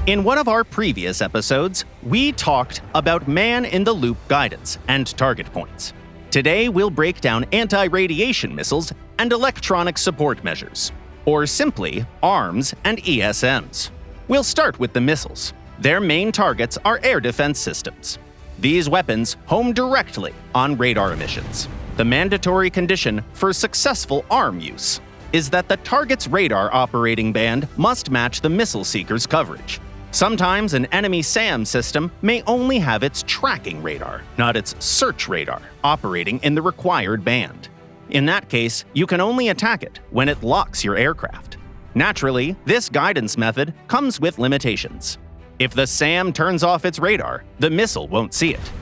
In one of our previous episodes, we talked about man-in-the-loop guidance and target points. Today, we'll break down anti-radiation missiles and electronic support measures, or simply ARMS and ESMs. We'll start with the missiles. Their main targets are air defense systems. These weapons home directly on radar emissions. The mandatory condition for successful ARM use is that the target's radar operating band must match the missile seeker's coverage. Sometimes an enemy SAM system may only have its tracking radar, not its search radar, operating in the required band. In that case, you can only attack it when it locks your aircraft. Naturally, this guidance method comes with limitations. If the SAM turns off its radar, the missile won't see it.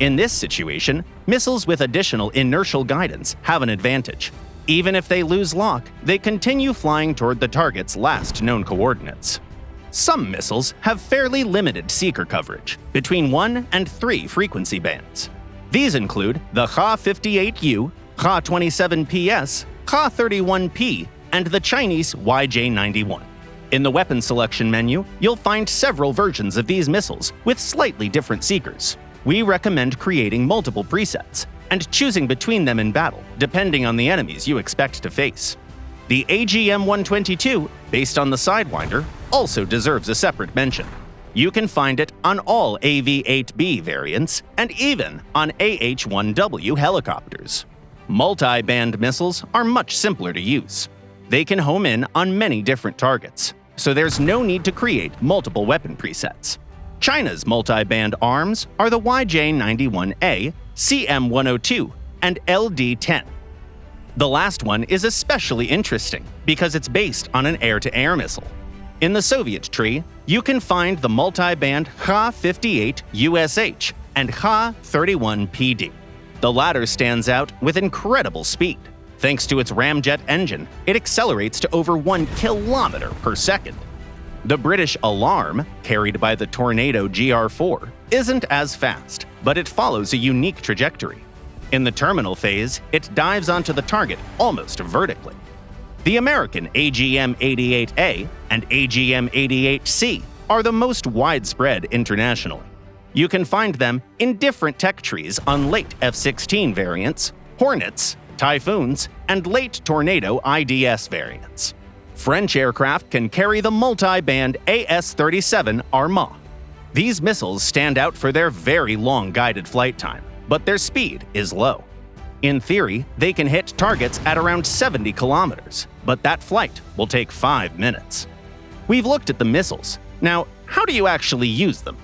In this situation, missiles with additional inertial guidance have an advantage. Even if they lose lock, they continue flying toward the target's last known coordinates. Some missiles have fairly limited seeker coverage, between 1 and 3 frequency bands. These include the Ka-58U, Ka-27PS, Ka-31P, and the Chinese YJ-91. In the weapon selection menu, you'll find several versions of these missiles with slightly different seekers. We recommend creating multiple presets and choosing between them in battle, depending on the enemies you expect to face. The AGM-122, based on the Sidewinder, also deserves a separate mention. You can find it on all AV-8B variants and even on AH-1W helicopters. Multi-band missiles are much simpler to use. They can home in on many different targets, so there's no need to create multiple weapon presets. China's multi-band arms are the YJ-91A, CM-102, and LD-10. The last one is especially interesting because it's based on an air-to-air missile. In the Soviet tree, you can find the multi-band Ka-58USH and Ka-31PD. The latter stands out with incredible speed. Thanks to its ramjet engine, it accelerates to over 1 kilometer per second. The British Alarm, carried by the Tornado GR4, isn't as fast, but it follows a unique trajectory. In the terminal phase, it dives onto the target almost vertically. The American AGM-88A and AGM-88C are the most widespread internationally. You can find them in different tech trees on late F-16 variants, Hornets, Typhoons, and late Tornado IDS variants. French aircraft can carry the multi-band AS-37 Armand. These missiles stand out for their very long guided flight time, but their speed is low. In theory, they can hit targets at around 70 kilometers, but that flight will take 5 minutes. We've looked at the missiles. Now, how do you actually use them?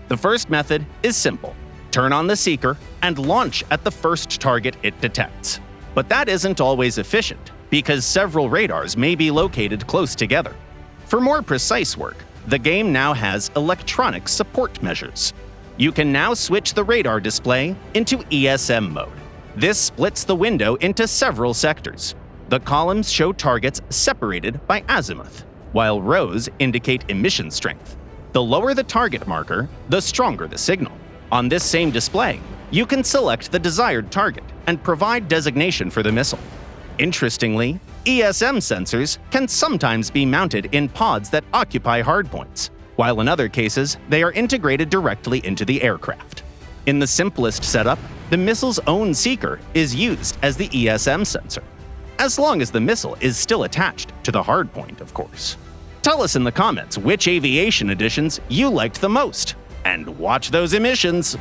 The first method is simple. Turn on the seeker and launch at the first target it detects. But that isn't always efficient, because several radars may be located close together. For more precise work, the game now has electronic support measures. You can now switch the radar display into ESM mode. This splits the window into several sectors. The columns show targets separated by azimuth, while rows indicate emission strength. The lower the target marker, the stronger the signal. On this same display, you can select the desired target and provide designation for the missile. Interestingly, ESM sensors can sometimes be mounted in pods that occupy hardpoints, while in other cases, they are integrated directly into the aircraft. In the simplest setup, the missile's own seeker is used as the ESM sensor, as long as the missile is still attached to the hardpoint, of course. Tell us in the comments which aviation editions you liked the most, and watch those emissions!